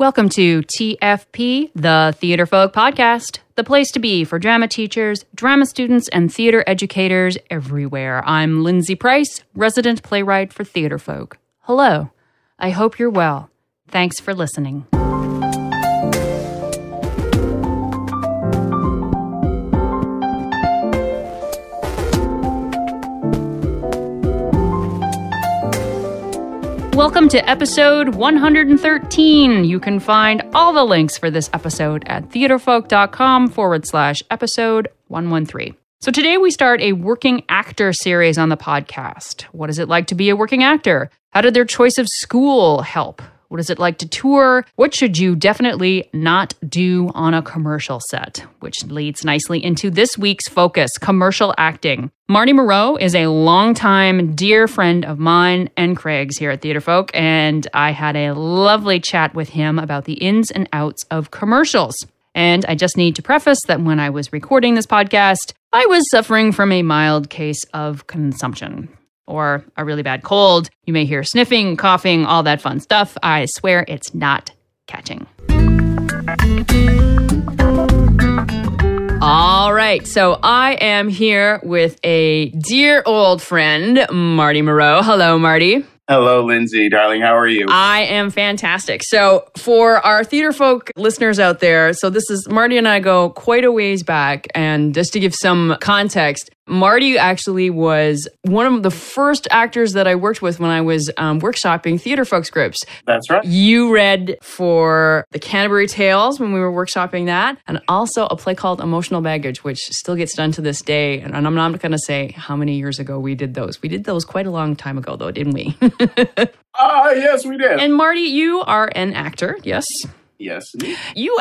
Welcome to TFP, the Theater Folk Podcast, the place to be for drama teachers, drama students, and theater educators everywhere. I'm Lindsay Price, resident playwright for Theater Folk. Hello. I hope you're well. Thanks for listening. Welcome to episode 113. You can find all the links for this episode at theaterfolk.com/episode 113. So today we start a working actor series on the podcast. What is it like to be a working actor? How did their choice of school help? What is it like to tour? What should you definitely not do on a commercial set? Which leads nicely into this week's focus, commercial acting. Marty Moreau is a longtime dear friend of mine and Craig's here at Theater Folk, and I had a lovely chat with him about the ins and outs of commercials. And I just need to preface that when I was recording this podcast, I was suffering from a mild case of consumption. Or a really bad cold. You may hear sniffing, coughing, all that fun stuff. I swear it's not catching. All right, so I am here with a dear old friend, Marty Moreau. Hello, Marty. Hello, Lindsay, darling. How are you? I am fantastic. So for our Theater Folk listeners out there, so this is Marty and I go quite a ways back. And just to give some context, Marty actually was one of the first actors that I worked with when I was workshopping Theater Folk scripts. That's right. You read for the Canterbury Tales when we were workshopping that, and also a play called Emotional Baggage, which still gets done to this day. And I'm not going to say how many years ago we did those. We did those quite a long time ago, though, didn't we? Yes, we did. And Marty, you are an actor, yes? Yes. You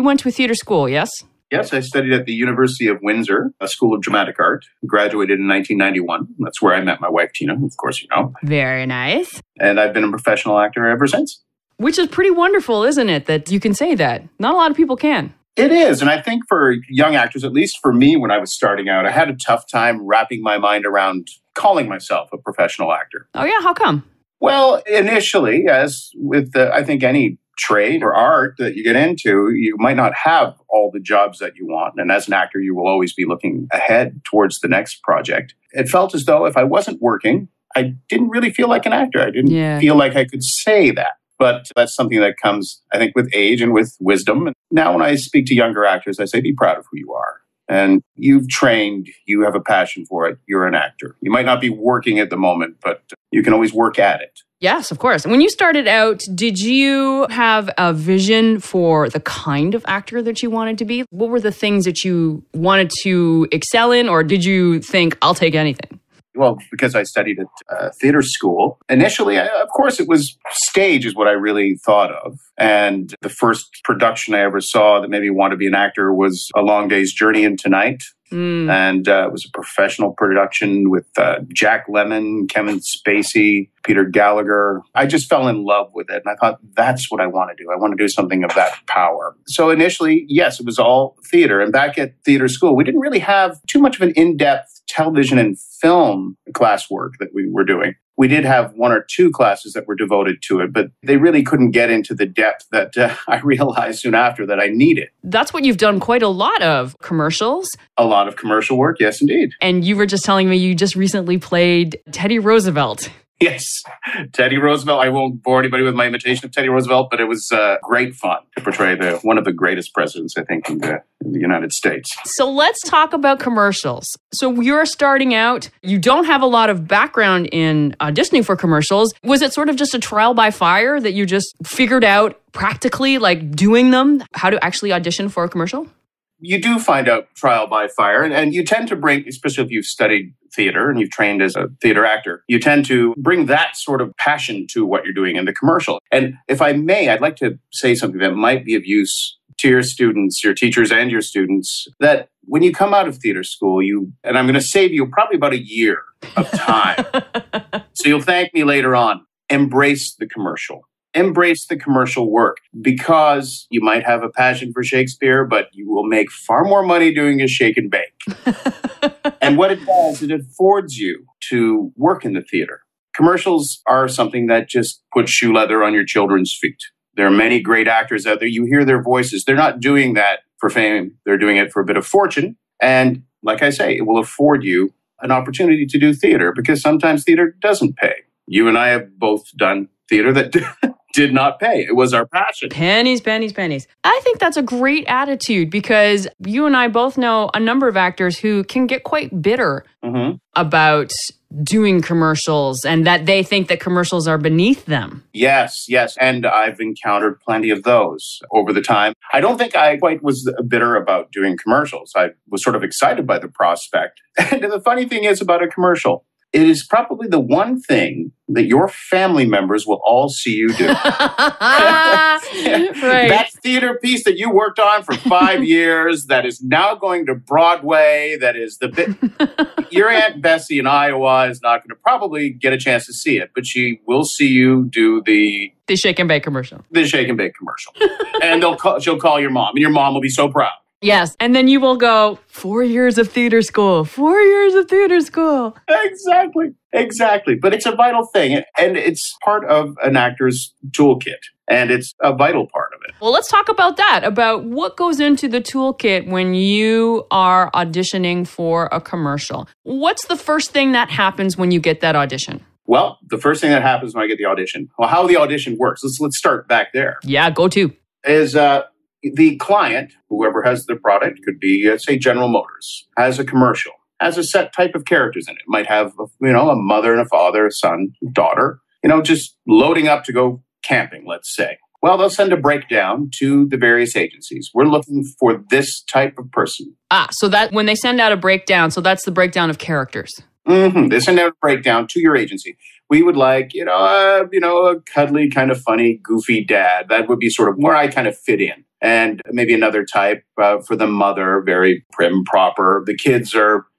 went to a theater school, yes? Yes, I studied at the University of Windsor, a school of dramatic art. Graduated in 1991. That's where I met my wife, Tina, of course you know. Very nice. And I've been a professional actor ever since. Which is pretty wonderful, isn't it, that you can say that? Not a lot of people can. It is. And I think for young actors, at least for me when I was starting out, I had a tough time wrapping my mind around calling myself a professional actor. Oh, yeah? How come? Well, initially, as with, I think, any trade or art that you get into, you might not have all the jobs that you want. And as an actor, you will always be looking ahead towards the next project. It felt as though if I wasn't working, I didn't really feel like an actor. I didn't feel like I could say that. But that's something that comes, I think, with age and with wisdom. Now, when I speak to younger actors, I say, be proud of who you are. And you've trained, you have a passion for it, you're an actor. You might not be working at the moment, but you can always work at it. Yes, of course. When you started out, did you have a vision for the kind of actor that you wanted to be? What were the things that you wanted to excel in, or did you think, I'll take anything? Well, because I studied at theater school, initially, of course, it was stage is what I really thought of. And the first production I ever saw that made me want to be an actor was A Long Day's Journey into Night. And it was a professional production with Jack Lemmon, Kevin Spacey, Peter Gallagher. I just fell in love with it. And I thought, that's what I want to do. I want to do something of that power. So initially, yes, it was all theater. And back at theater school, we didn't really have too much of an in-depth television and film classwork that we were doing. We did have one or two classes that were devoted to it, but they really couldn't get into the depth that I realized soon after that I needed. That's what you've done quite a lot of, commercials. A lot of commercial work, yes, indeed. And you were just telling me you just recently played Teddy Roosevelt. Yes, Teddy Roosevelt. I won't bore anybody with my imitation of Teddy Roosevelt, but it was great fun to portray one of the greatest presidents, I think, in the United States. So let's talk about commercials. So you're starting out. You don't have a lot of background in auditioning for commercials. Was it sort of just a trial by fire that you just figured out practically, like doing them, how to actually audition for a commercial? You do find out trial by fire, and you tend to bring, especially if you've studied theater and you've trained as a theater actor, you tend to bring that sort of passion to what you're doing in the commercial. And if I may, I'd like to say something that might be of use to your students, your teachers and your students, that when you come out of theater school, and I'm going to save you probably about a year of time. So you'll thank me later on. Embrace the commercial. Embrace the commercial work, because you might have a passion for Shakespeare, but you will make far more money doing a shake and bake. And what it does, it affords you to work in the theater. Commercials are something that just puts shoe leather on your children's feet. There are many great actors out there. You hear their voices. They're not doing that for fame. They're doing it for a bit of fortune. And like I say, it will afford you an opportunity to do theater because sometimes theater doesn't pay. You and I have both done theater that did not pay. It was our passion. Pennies, pennies, pennies. I think that's a great attitude because you and I both know a number of actors who can get quite bitter about doing commercials and that they think that commercials are beneath them. Yes. And I've encountered plenty of those over the time. I don't think I quite was bitter about doing commercials. I was sort of excited by the prospect. And the funny thing is about a commercial, it is probably the one thing that your family members will all see you do. Right. That theater piece that you worked on for 5 years that is now going to Broadway, that is the bit. Your Aunt Bessie in Iowa is not going to probably get a chance to see it, but she will see you do the shake and bake commercial. The shake and bake commercial. And she'll call your mom, and your mom will be so proud. Yes. And then you will go, 4 years of theater school, 4 years of theater school. Exactly. But it's a vital thing. And it's part of an actor's toolkit. And it's a vital part of it. Well, let's talk about that, about what goes into the toolkit when you are auditioning for a commercial. What's the first thing that happens when you get that audition? Well, the first thing that happens when I get the audition, well, how the audition works, let's start back there. Yeah, go to. Is the client, whoever has the product, could be, say, General Motors, has a commercial, has a set type of characters in it. Might have, a mother and a father, a son, daughter, just loading up to go camping, let's say. Well, they'll send a breakdown to the various agencies. We're looking for this type of person. So that when they send out a breakdown, so that's the breakdown of characters. They send out a breakdown to your agency. We would like, a cuddly, kind of funny, goofy dad. That would be sort of where I kind of fit in. And maybe another type for the mother, very prim, proper. The kids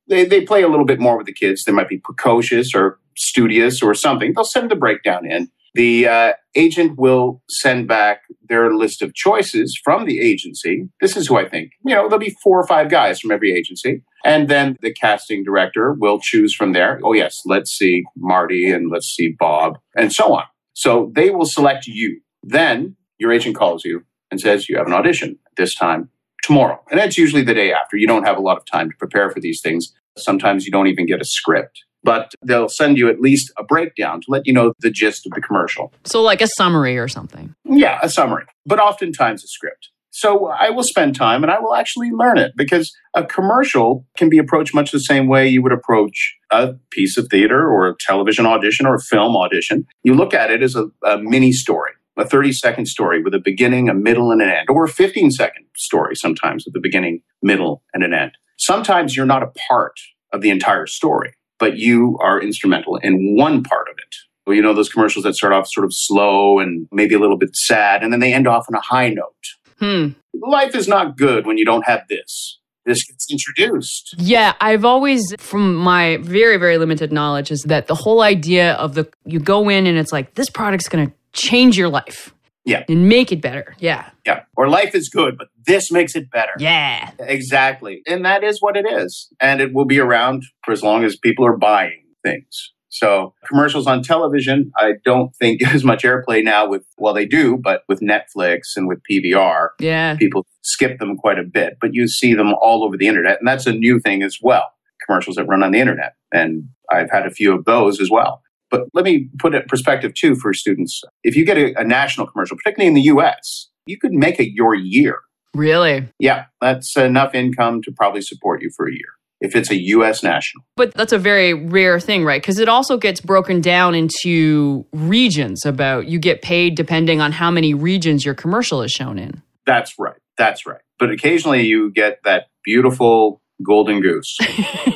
they play a little bit more with the kids. They might be precocious or studious or something. They'll send the breakdown in. The agent will send back their list of choices from the agency. This is who I think. There'll be 4 or 5 guys from every agency. And then the casting director will choose from there. Oh, yes, let's see Marty and let's see Bob and so on. So they will select you. Then your agent calls you and says, you have an audition this time tomorrow. And that's usually the day after. You don't have a lot of time to prepare for these things. Sometimes you don't even get a script. But they'll send you at least a breakdown to let you know the gist of the commercial. So like a summary or something. Yeah, a summary. But oftentimes a script. So I will spend time and I will actually learn it because a commercial can be approached much the same way you would approach a piece of theater or a television audition or a film audition. You look at it as a mini story, a 30-second story with a beginning, a middle, and an end, or a 15-second story sometimes with a beginning, middle, and an end. Sometimes you're not a part of the entire story, but you are instrumental in one part of it. Well, those commercials that start off sort of slow and maybe a little bit sad, and then they end off on a high note. Life is not good when you don't have this. This gets introduced. Yeah, I've always, from my very, very limited knowledge, is that the whole idea of you go in and it's like, this product's going to change your life. Yeah. And make it better. Yeah. Yeah. Or life is good, but this makes it better. Yeah. Exactly. And that is what it is. And it will be around for as long as people are buying things. So commercials on television, I don't think as much airplay now they do, but with Netflix and with PVR, people skip them quite a bit, but you see them all over the internet. And that's a new thing as well. Commercials that run on the internet. And I've had a few of those as well. But let me put it in perspective too for students. If you get a national commercial, particularly in the US, you could make it your year. Really? Yeah, that's enough income to probably support you for a year. If it's a U.S. national. But that's a very rare thing, right? Because it also gets broken down into regions about you get paid depending on how many regions your commercial is shown in. That's right. But occasionally you get that beautiful golden goose.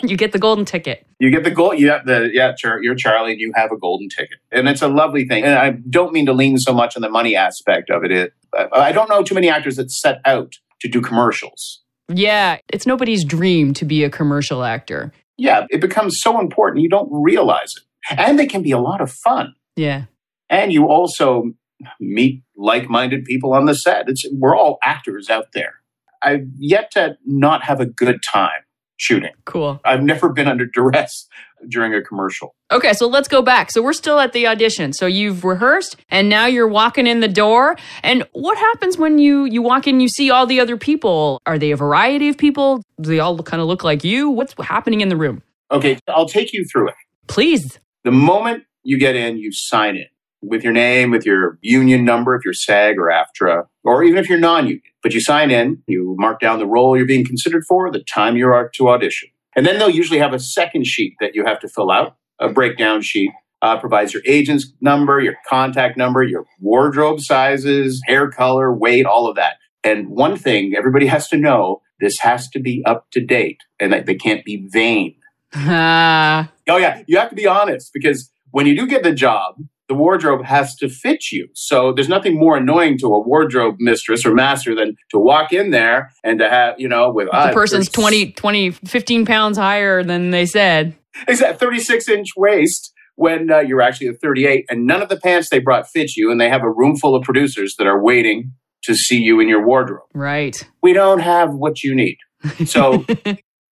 You get the golden ticket. You get the gold. You're Charlie and you have a golden ticket. And it's a lovely thing. And I don't mean to lean so much on the money aspect of it. I don't know too many actors that set out to do commercials. Yeah, it's nobody's dream to be a commercial actor. Yeah, it becomes so important you don't realize it. And they can be a lot of fun. Yeah. And you also meet like-minded people on the set. We're all actors out there. I've yet to not have a good time shooting. Cool. I've never been under duress during a commercial. Okay, so let's go back. So we're still at the audition. So you've rehearsed and now you're walking in the door. And what happens when you walk in, you see all the other people? Are they a variety of people? Do they all kind of look like you? What's happening in the room? Okay, I'll take you through it. Please. The moment you get in, you sign in with your name, with your union number, if you're SAG or AFTRA, or even if you're non-union. But you sign in, you mark down the role you're being considered for, the time you are to audition. And then they'll usually have a second sheet that you have to fill out, a breakdown sheet. Provides your agent's number, your contact number, your wardrobe sizes, hair color, weight, all of that. And one thing everybody has to know, this has to be up to date and that they can't be vain. Oh yeah, you have to be honest because when you do get the job, the wardrobe has to fit you. So there's nothing more annoying to a wardrobe mistress or master than to walk in there and to have, with the person's 15 pounds higher than they said. Exactly, 36-inch waist when you're actually a 38 and none of the pants they brought fit you and they have a room full of producers that are waiting to see you in your wardrobe. Right. We don't have what you need. So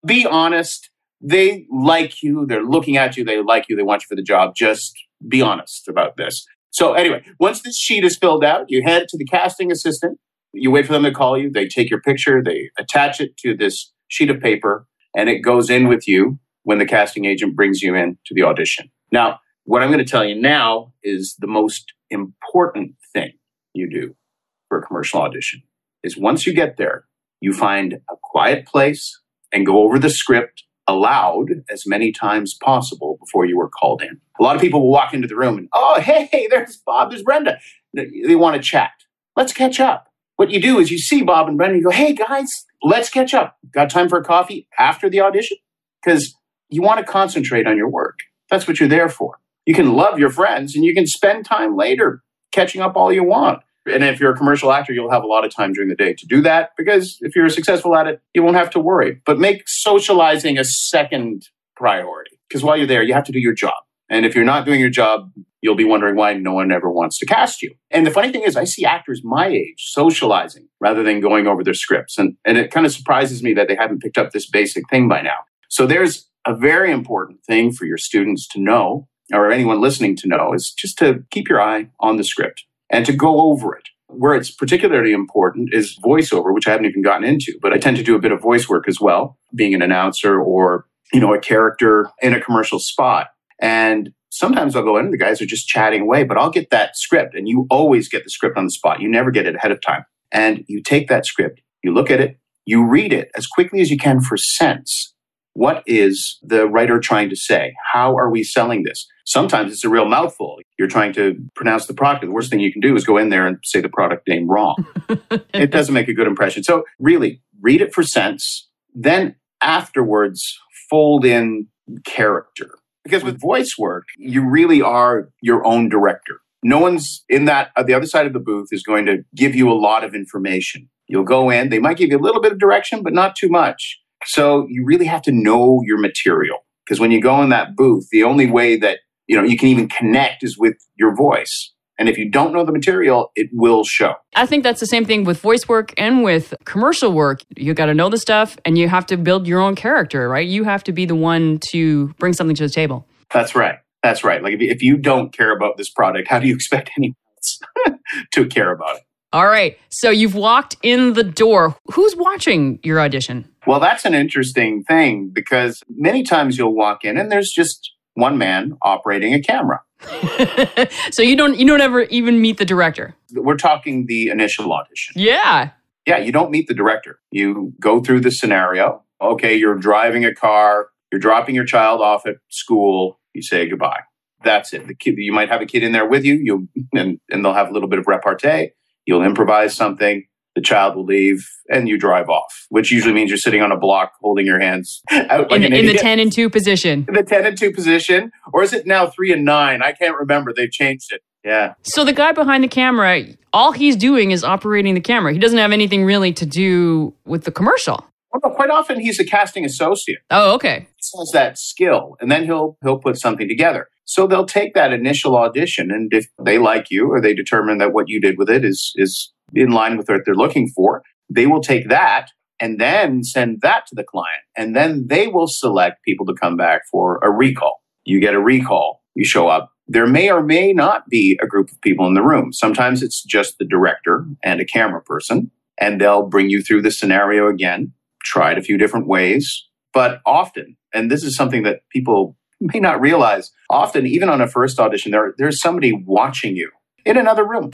be honest. They like you. They're looking at you. They like you. They want you for the job. Just be honest about this. So anyway, once this sheet is filled out, you hand it to the casting assistant. You wait for them to call you. They take your picture. They attach it to this sheet of paper, and it goes in with you when the casting agent brings you in to the audition. Now, what I'm going to tell you now is the most important thing you do for a commercial audition is once you get there, you find a quiet place and go over the script aloud as many times possible before you were called in. A lot of people will walk into the room and, oh, hey, there's Bob, there's Brenda. They want to chat. Let's catch up. What you do is you see Bob and Brenda and you go, hey, guys, let's catch up. Got time for a coffee after the audition? Because you want to concentrate on your work. That's what you're there for. You can love your friends and you can spend time later catching up all you want. And if you're a commercial actor, you'll have a lot of time during the day to do that because if you're successful at it, you won't have to worry. But make socializing a second priority because while you're there, you have to do your job. And if you're not doing your job, you'll be wondering why no one ever wants to cast you. And the funny thing is, I see actors my age socializing rather than going over their scripts. And it kind of surprises me that they haven't picked up this basic thing by now. So there's a very important thing for your students to know, or anyone listening to know, is just to keep your eye on the script and to go over it. Where it's particularly important is voiceover, which I haven't even gotten into, but I tend to do a bit of voice work as well, being an announcer or, a character in a commercial spot. And sometimes I'll go in and the guys are just chatting away, but I'll get that script and you always get the script on the spot. You never get it ahead of time. And you take that script, you look at it, you read it as quickly as you can for sense. What is the writer trying to say? How are we selling this? Sometimes it's a real mouthful. You're trying to pronounce the product. The worst thing you can do is go in there and say the product name wrong. It doesn't make a good impression. So really, read it for sense. Then afterwards, fold in character. Because with voice work, you really are your own director. No one's in that, the other side of the booth is going to give you a lot of information. You'll go in, they might give you a little bit of direction, but not too much. So you really have to know your material. Because when you go in that booth, the only way that you can even connect is with your voice. And if you don't know the material, it will show. I think that's the same thing with voice work and with commercial work. You got to know the stuff and you have to build your own character, right? You have to be the one to bring something to the table. That's right. That's right. Like if you don't care about this product, how do you expect anyone else to care about it? All right. So you've walked in the door. Who's watching your audition? Well, that's an interesting thing because many times you'll walk in and there's just one man operating a camera. So you don't ever even meet the director. We're talking the initial audition. Yeah. Yeah, you don't meet the director. You go through the scenario. Okay, you're driving a car. You're dropping your child off at school. You say goodbye. That's it. The kid, you might have a kid in there with you. And they'll have a little bit of repartee. You'll improvise something. The child will leave and you drive off, which usually means you're sitting on a block holding your hands out like in the 10 and 2 position. In the 10 and 2 position. Or is it now 3 and 9? I can't remember. They've changed it. Yeah. So the guy behind the camera, all he's doing is operating the camera. He doesn't have anything really to do with the commercial. Well, quite often he's a casting associate. Oh, okay. He has that skill and then he'll put something together. So they'll take that initial audition and if they like you or they determine that what you did with it is in line with what they're looking for, they will take that and then send that to the client. And then they will select people to come back for a recall. You get a recall, you show up. There may or may not be a group of people in the room. Sometimes it's just the director and a camera person, and they'll bring you through the scenario again, try it a few different ways. But often, and this is something that people may not realize, often, even on a first audition, there's somebody watching you in another room.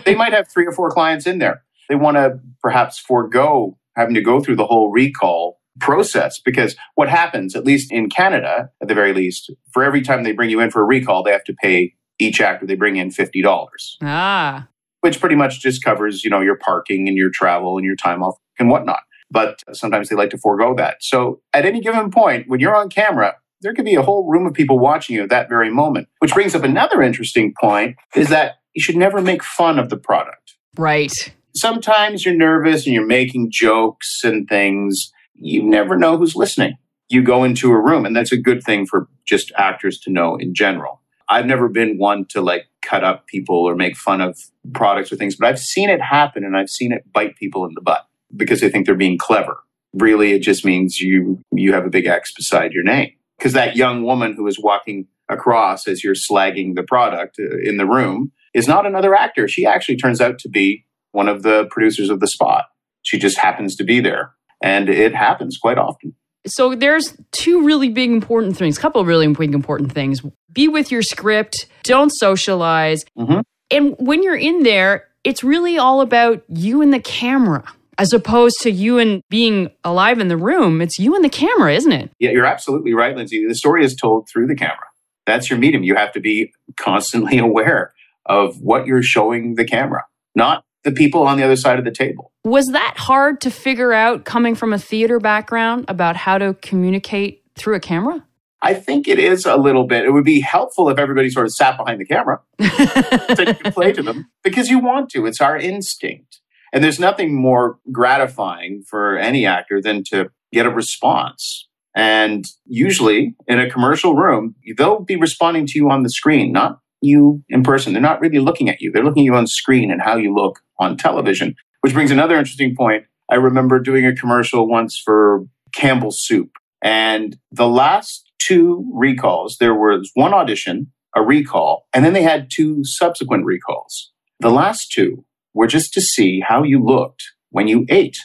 They might have 3 or 4 clients in there. They want to perhaps forego having to go through the whole recall process, because what happens, at least in Canada, at the very least, for every time they bring you in for a recall, they have to pay each actor they bring in $50. Which pretty much just covers, your parking and your travel and your time off and whatnot. But sometimes they like to forego that. So at any given point, when you're on camera, there could be a whole room of people watching you at that very moment. Which brings up another interesting point, is that you should never make fun of the product. Right. Sometimes you're nervous and you're making jokes and things. You never know who's listening. You go into a room, and that's a good thing for just actors to know in general. I've never been one to cut up people or make fun of products or things, but I've seen it happen, and I've seen it bite people in the butt because they think they're being clever. Really, it just means you have a big X beside your name. Because that young woman who is walking across as you're slagging the product in the room is not another actor. She actually turns out to be one of the producers of the spot. She just happens to be there. And it happens quite often. So there's 2 really big important things, couple of really big important things. Be with your script, don't socialize. Mm-hmm. And when you're in there, it's really all about you and the camera, as opposed to you and being alive in the room. It's you and the camera, isn't it? Yeah, you're absolutely right, Lindsay. The story is told through the camera. That's your medium. You have to be constantly aware of what you're showing the camera, not the people on the other side of the table. Was that hard to figure out, coming from a theater background, about how to communicate through a camera? I think it is a little bit. It would be helpful if everybody sort of sat behind the camera so you can play to them, because you want to. It's our instinct. And there's nothing more gratifying for any actor than to get a response. And usually in a commercial room, they'll be responding to you on the screen, not you in person. They're not really looking at you. They're looking at you on screen and how you look on television, which brings another interesting point. I remember doing a commercial once for Campbell's Soup, and the last 2 recalls, there was one audition, a recall, and then they had 2 subsequent recalls. The last 2 were just to see how you looked when you ate.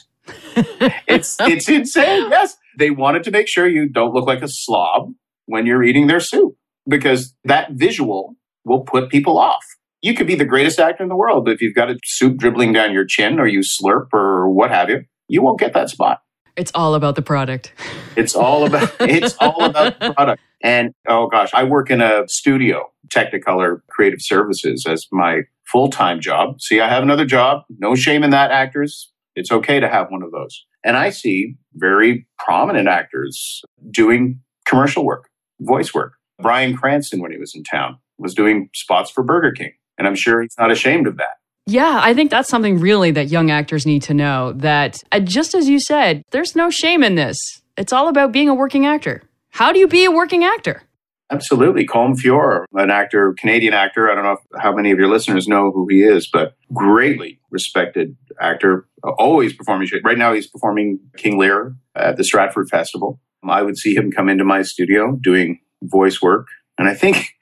It's insane. Yes. They wanted to make sure you don't look like a slob when you're eating their soup, because that visual will put people off. You could be the greatest actor in the world, but if you've got a soup dribbling down your chin, or you slurp or what have you, you won't get that spot. It's all about the product. It's all about the product. And oh gosh, I work in a studio, Technicolor Creative Services, as my full-time job. See, I have another job. No shame in that, actors. It's okay to have one of those. And I see very prominent actors doing commercial work, voice work. Bryan Cranston, when he was in town, was doing spots for Burger King. And I'm sure he's not ashamed of that. Yeah, I think that's something really that young actors need to know, that just as you said, there's no shame in this. It's all about being a working actor. How do you be a working actor? Absolutely. Colm Feore, an actor, Canadian actor. I don't know how many of your listeners know who he is, but greatly respected actor, always performing. Right now he's performing King Lear at the Stratford Festival. I would see him come into my studio doing voice work. And I think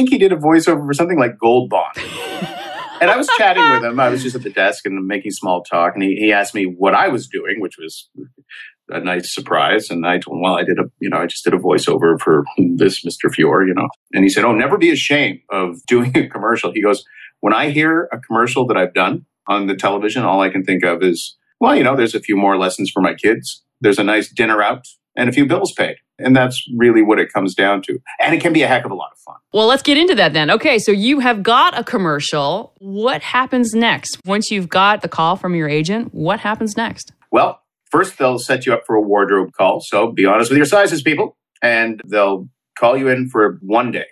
he did a voiceover for something like Gold Bond. And I was chatting with him. I was just at the desk and making small talk. And he asked me what I was doing, which was a nice surprise. And I told him, well, I just did a voiceover for this Mr. Feore, And he said, oh, never be ashamed of doing a commercial. He goes, when I hear a commercial that I've done on the television, all I can think of is, well, there's a few more lessons for my kids. There's a nice dinner out and a few bills paid. And that's really what it comes down to. And it can be a heck of a lot of fun. Well, let's get into that then. Okay, so you have got a commercial. What happens next? Once you've got the call from your agent, what happens next? Well, first they'll set you up for a wardrobe call. So be honest with your sizes, people. And they'll call you in for one day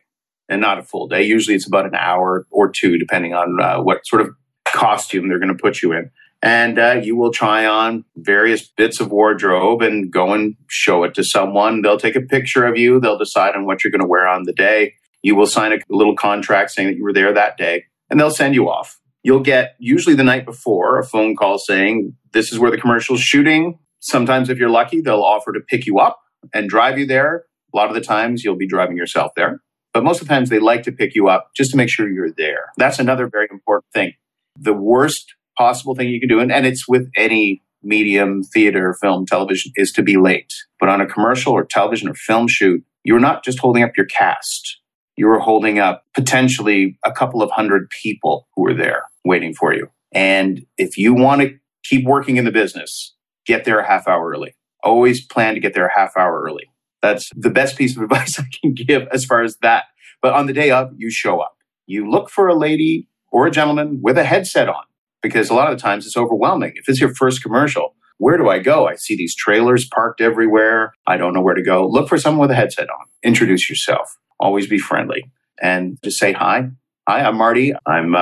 and not a full day. Usually it's about an hour or 2, depending on what sort of costume they're going to put you in. And you will try on various bits of wardrobe and go and show it to someone. They'll take a picture of you. They'll decide on what you're going to wear on the day. You will sign a little contract saying that you were there that day, and they'll send you off. You'll get, usually the night before, a phone call saying, this is where the commercial's shooting. Sometimes if you're lucky, they'll offer to pick you up and drive you there. A lot of the times you'll be driving yourself there. But most of the times they like to pick you up just to make sure you're there. That's another very important thing. The worst possible thing you can do, and it's with any medium, theater, film, television, is to be late. But on a commercial or television or film shoot, you're not just holding up your cast. You're holding up potentially a couple of hundred people who are there waiting for you. And if you want to keep working in the business, get there a half hour early. Always plan to get there a half hour early. That's the best piece of advice I can give as far as that. But on the day of, you show up. You look for a lady or a gentleman with a headset on, because a lot of the times it's overwhelming. If it's your first commercial, where do I go? I see these trailers parked everywhere. I don't know where to go. Look for someone with a headset on. Introduce yourself. Always be friendly. And just say, hi, I'm Marty. I'm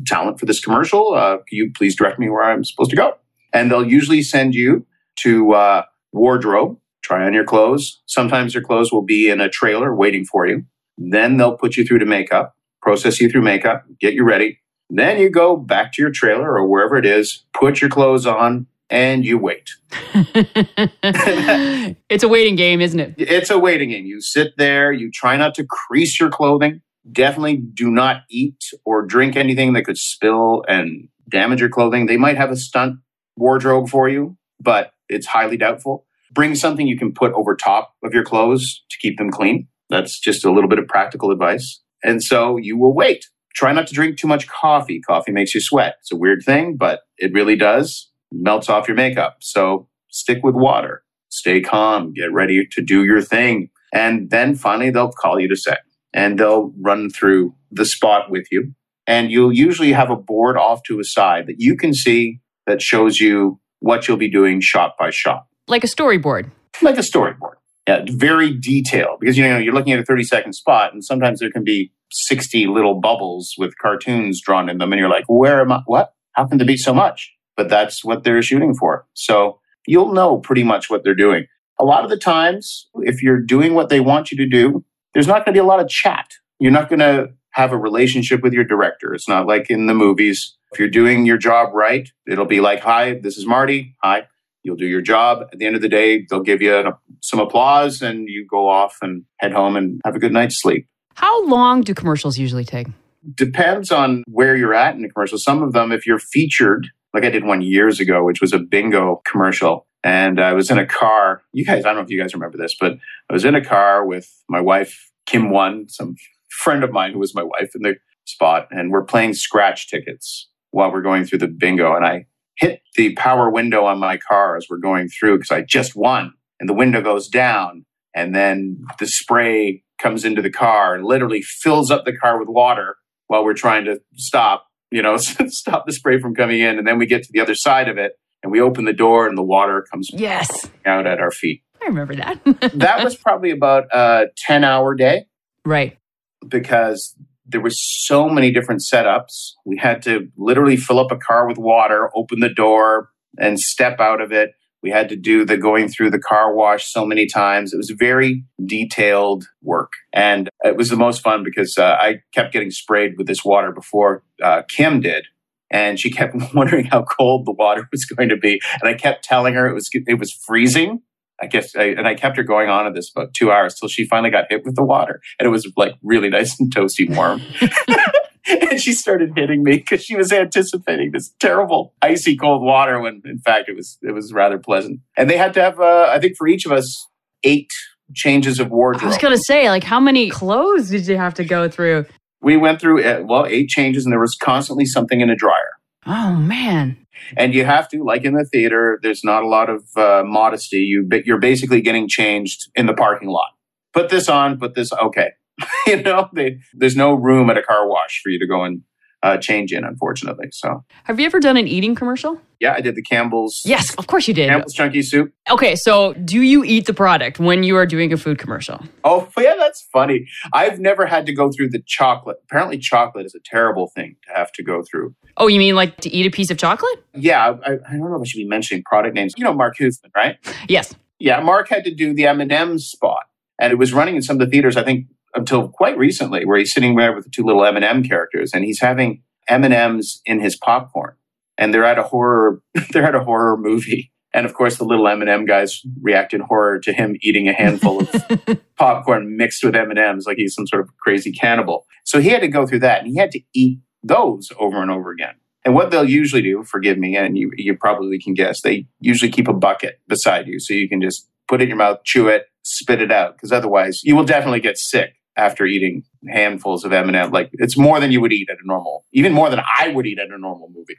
talent for this commercial. Can you please direct me where I'm supposed to go? And they'll usually send you to wardrobe. Try on your clothes. Sometimes your clothes will be in a trailer waiting for you. Then they'll put you through to makeup, process you through makeup, get you ready. Then you go back to your trailer or wherever it is, put your clothes on, and you wait. It's a waiting game, isn't it? It's a waiting game. You sit there. You try not to crease your clothing. Definitely do not eat or drink anything that could spill and damage your clothing. They might have a stunt wardrobe for you, but it's highly doubtful. Bring something you can put over top of your clothes to keep them clean. That's just a little bit of practical advice. And so you will wait. Try not to drink too much coffee. Coffee makes you sweat. It's a weird thing, but it really does. It melts off your makeup. So stick with water. Stay calm. Get ready to do your thing. And then finally, they'll call you to set. And they'll run through the spot with you. And you'll usually have a board off to a side that you can see that shows you what you'll be doing shot by shot. Like a storyboard. Like a storyboard. Yeah, very detailed. Because, you're looking at a 30-second spot, and sometimes there can be 60 little bubbles with cartoons drawn in them. And you're like, where am I? What? How can there be so much? But that's what they're shooting for. So you'll know pretty much what they're doing. A lot of the times, if you're doing what they want you to do, there's not going to be a lot of chat. You're not going to have a relationship with your director. It's not like in the movies. If you're doing your job right, it'll be like, hi, this is Marty. Hi. You'll do your job. At the end of the day, they'll give you some applause and you go off and head home and have a good night's sleep. How long do commercials usually take? Depends on where you're at in the commercial. Some of them, if you're featured, like I did one years ago, which was a bingo commercial. And I was in a car. You guys, I don't know if you guys remember this, but I was in a car with my wife, Kim One, some friend of mine who was my wife in the spot. And we're playing scratch tickets while we're going through the bingo. And I hit the power window on my car as we're going through because I just won. And the window goes down. And then the spray comes into the car and literally fills up the car with water while we're trying to stop the spray from coming in. And then we get to the other side of it and we open the door and the water comes out at our feet. I remember that. That was probably about a 10-hour day. Right. Because there were so many different setups. We had to literally fill up a car with water, open the door, and step out of it. We had to do the going through the car wash so many times. It was very detailed work. And it was the most fun because I kept getting sprayed with this water before Kim did. And she kept wondering how cold the water was going to be. And I kept telling her it was freezing. I kept her going on at this about 2 hours till she finally got hit with the water. And it was like really nice and toasty warm. And she started hitting me because she was anticipating this terrible icy cold water when in fact it was rather pleasant. And they had to have, I think for each of us, 8 changes of wardrobe. I was going to say, like, how many clothes did you have to go through? We went through, 8 changes and there was constantly something in a dryer. Oh, man. And you have to, like in the theater, there's not a lot of modesty. You're basically getting changed in the parking lot. Put this on, okay. There's no room at a car wash for you to go and change in, unfortunately. So, have you ever done an eating commercial? Yeah, I did the Campbell's. Yes, of course you did. Campbell's Chunky Soup. Okay, so do you eat the product when you are doing a food commercial? Oh, yeah, that's funny. I've never had to go through the chocolate. Apparently, chocolate is a terrible thing to have to go through. Oh, you mean like to eat a piece of chocolate? Yeah, I don't know if I should be mentioning product names. You know Mark Huthman, right? Yes. Yeah, Mark had to do the M&M spot. And it was running in some of the theaters, I think, until quite recently, where he's sitting there with the 2 little M&M characters. And he's having, M&Ms in his popcorn. And they're at a horror movie. And of course, the little M&M guys react in horror to him eating a handful of popcorn mixed with M&Ms like he's some sort of crazy cannibal. So he had to go through that, and he had to eat those over and over again. And what they'll usually do, forgive me, and you probably can guess, they usually keep a bucket beside you so you can just put it in your mouth, chew it, spit it out, because otherwise you will definitely get sick after eating handfuls of M&M. Like, it's more than you would eat at a normal, even more than I would eat at a normal movie.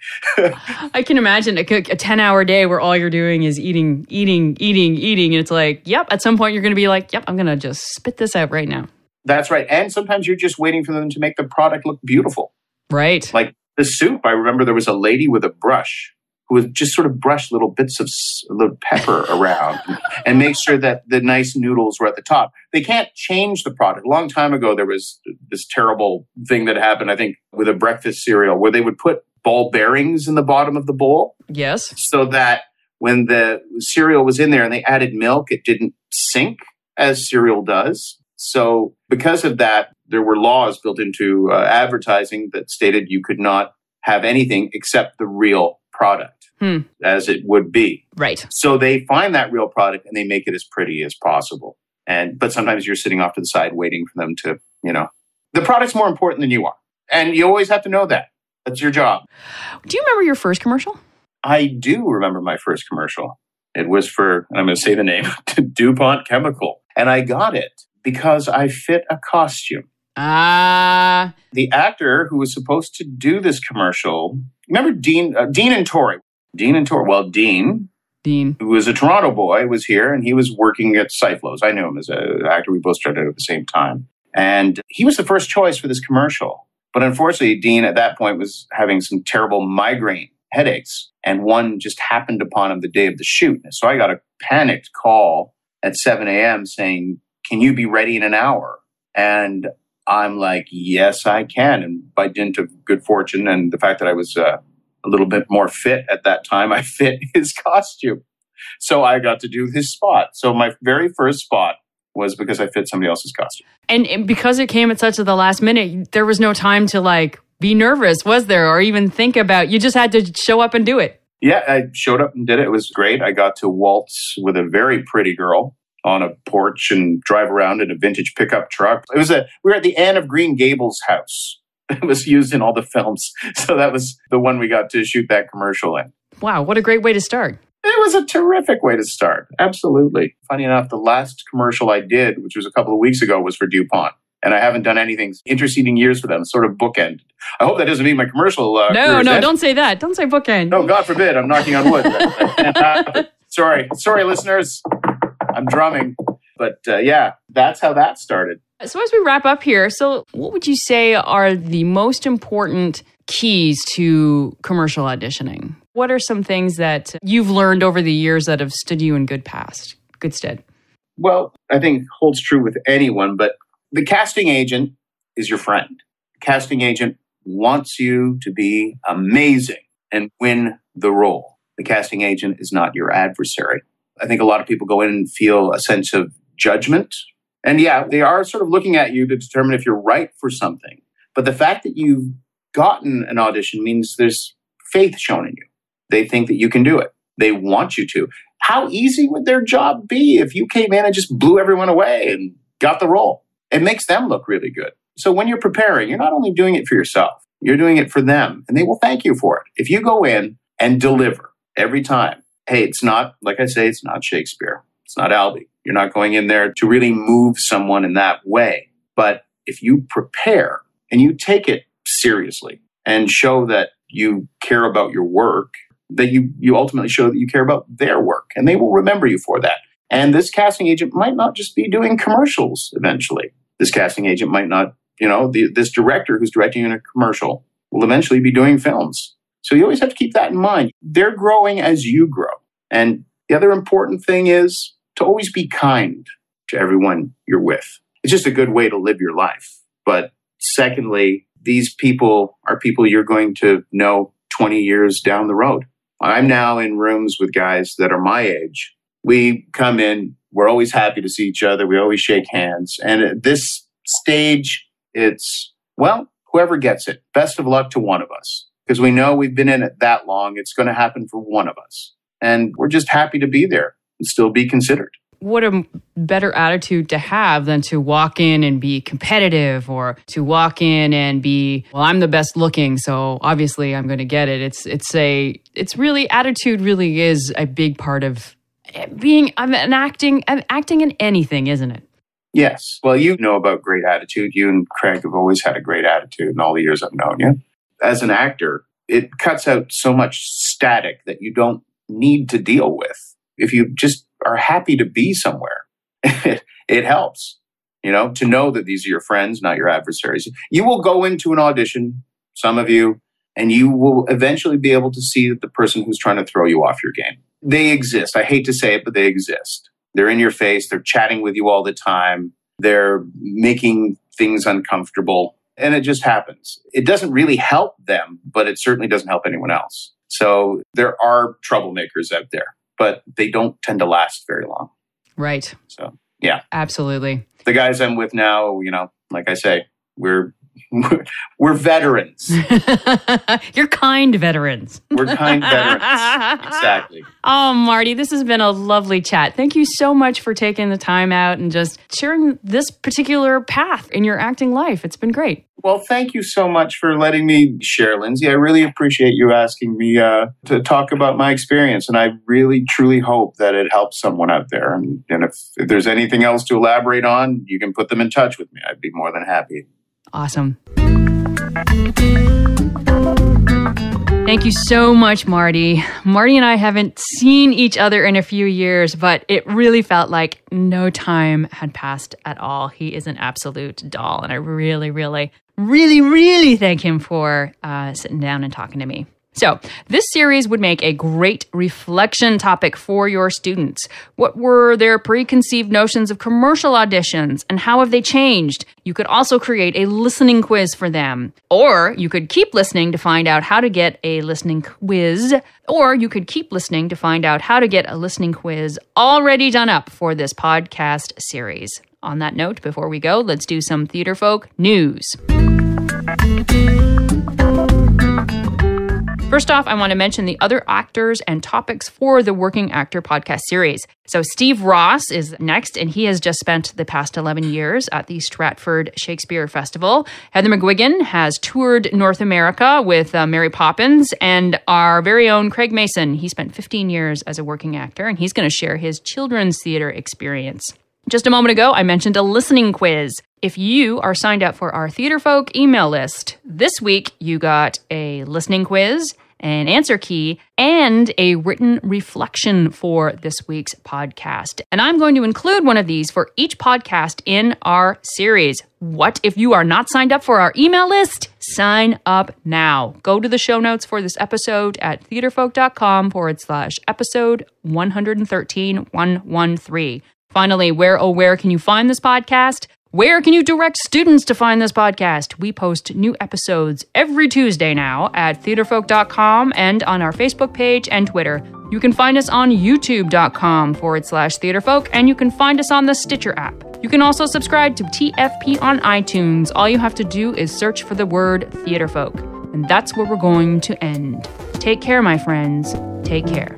I can imagine a 10-hour day where all you're doing is eating. And it's like, yep, at some point you're going to be like, yep, I'm going to just spit this out right now. That's right. And sometimes you're just waiting for them to make the product look beautiful. Right. Like the soup, I remember there was a lady with a brush who would just sort of brush little bits of little pepper around and make sure that the nice noodles were at the top. They can't change the product. A long time ago, there was this terrible thing that happened, I think, with a breakfast cereal where they would put ball bearings in the bottom of the bowl. Yes. So that when the cereal was in there and they added milk, it didn't sink as cereal does. So because of that, there were laws built into advertising that stated you could not have anything except the real product. As it would be. Right. So they find that real product and they make it as pretty as possible. But sometimes you're sitting off to the side waiting for them to, the product's more important than you are. And you always have to know that. That's your job. Do you remember your first commercial? I do remember my first commercial. It was for, and I'm going to say the name, DuPont Chemical. And I got it because I fit a costume. The actor who was supposed to do this commercial, remember Dean and Tori? Well, Dean, who was a Toronto boy, was here, and he was working at Cyflows. I knew him as an actor. We both started at the same time. And he was the first choice for this commercial. But unfortunately, Dean at that point was having some terrible migraine headaches, and one just happened upon him the day of the shoot. So I got a panicked call at 7 a.m. saying, "Can you be ready in an hour?" And I'm like, yes, I can. And by dint of good fortune and the fact that I was a little bit more fit at that time, I fit his costume. So I got to do his spot. So my very first spot was because I fit somebody else's costume. And because it came at such the last minute, there was no time to be nervous, was there? Or even think about, you just had to show up and do it. Yeah, I showed up and did it. It was great. I got to waltz with a very pretty girl on a porch and drive around in a vintage pickup truck. We were at the Anne of Green Gables house. It was used in all the films. So that was the one we got to shoot that commercial in. Wow, what a great way to start. It was a terrific way to start. Absolutely. Funny enough, the last commercial I did, which was a couple of weeks ago, was for DuPont. And I haven't done anything interceding years for them, sort of bookend. I hope that doesn't mean my commercial No, don't say that. Don't say bookend. No, God forbid. I'm knocking on wood. Sorry, listeners. I'm drumming. But yeah, that's how that started. So as we wrap up here, so what would you say are the most important keys to commercial auditioning? What are some things that you've learned over the years that have stood you in good stead? Well, I think holds true with anyone, but the casting agent is your friend. The casting agent wants you to be amazing and win the role. The casting agent is not your adversary. I think a lot of people go in and feel a sense of judgment. And yeah, they are sort of looking at you to determine if you're right for something. But the fact that you've gotten an audition means there's faith shown in you. They think that you can do it. They want you to. How easy would their job be if you came in and just blew everyone away and got the role? It makes them look really good. So when you're preparing, you're not only doing it for yourself, you're doing it for them, and they will thank you for it. If you go in and deliver every time, hey, it's not, like I say, it's not Shakespeare. It's not Albee. You're not going in there to really move someone in that way. But if you prepare and you take it seriously and show that you care about your work, that you ultimately show that you care about their work, and they will remember you for that. And this casting agent might not just be doing commercials eventually. This casting agent might not, this director who's directing in a commercial will eventually be doing films. So you always have to keep that in mind. They're growing as you grow. And the other important thing is to always be kind to everyone you're with. It's just a good way to live your life. But secondly, these people are people you're going to know 20 years down the road. I'm now in rooms with guys that are my age. We come in, we're always happy to see each other. We always shake hands. And at this stage, it's, whoever whoever gets it, best of luck to one of us. Because we know we've been in it that long, it's going to happen for one of us. And we're just happy to be there and still be considered. What a better attitude to have than to walk in and be competitive, or to walk in and be, well, I'm the best looking, so obviously I'm going to get it. It's really, attitude really is a big part of being acting in anything, isn't it? Yes. Well, you know about great attitude. You and Craig have always had a great attitude in all the years I've known you. As an actor, it cuts out so much static that you don't need to deal with. If you just are happy to be somewhere, it helps, to know that these are your friends, not your adversaries. You will go into an audition, some of you, and you will eventually be able to see that the person who's trying to throw you off your game. They exist. I hate to say it, but they exist. They're in your face. They're chatting with you all the time. They're making things uncomfortable. And it just happens. It doesn't really help them, but it certainly doesn't help anyone else. So there are troublemakers out there, but they don't tend to last very long. Right. So, yeah. Absolutely. The guys I'm with now, like I say, we're veterans. You're kind veterans. We're kind veterans. Exactly. Oh, Marty, this has been a lovely chat. Thank you so much for taking the time out and just sharing this particular path in your acting life. It's been great. Well, thank you so much for letting me share, Lindsay. I really appreciate you asking me to talk about my experience. And I really, truly hope that it helps someone out there. And if there's anything else to elaborate on, you can put them in touch with me. I'd be more than happy. Awesome. Thank you so much, Marty. Marty and I haven't seen each other in a few years, but it really felt like no time had passed at all. He is an absolute doll, and I really, really, really, really thank him for sitting down and talking to me. So this series would make a great reflection topic for your students. What were their preconceived notions of commercial auditions, and how have they changed? You could also create a listening quiz for them. Or you could keep listening to find out how to get a listening quiz. Or you could keep listening to find out how to get a listening quiz already done up for this podcast series. On that note, before we go, let's do some Theater Folk news. First off, I want to mention the other actors and topics for the Working Actor podcast series. So Steve Ross is next, and he has just spent the past 11 years at the Stratford Shakespeare Festival. Heather McGuigan has toured North America with Mary Poppins, and our very own Craig Mason, he spent 15 years as a working actor, and he's going to share his children's theater experience. Just a moment ago, I mentioned a listening quiz. If you are signed up for our Theater Folk email list, this week you got a listening quiz, an answer key, and a written reflection for this week's podcast. And I'm going to include one of these for each podcast in our series. What if you are not signed up for our email list? Sign up now. Go to the show notes for this episode at theaterfolk.com/episode 113. Finally, where can you find this podcast? Where can you direct students to find this podcast? We post new episodes every Tuesday now at theaterfolk.com and on our Facebook page and Twitter. You can find us on youtube.com/theaterfolk, and you can find us on the Stitcher app. You can also subscribe to TFP on iTunes. All you have to do is search for the word Theater Folk. And that's where we're going to end. Take care, my friends. Take care.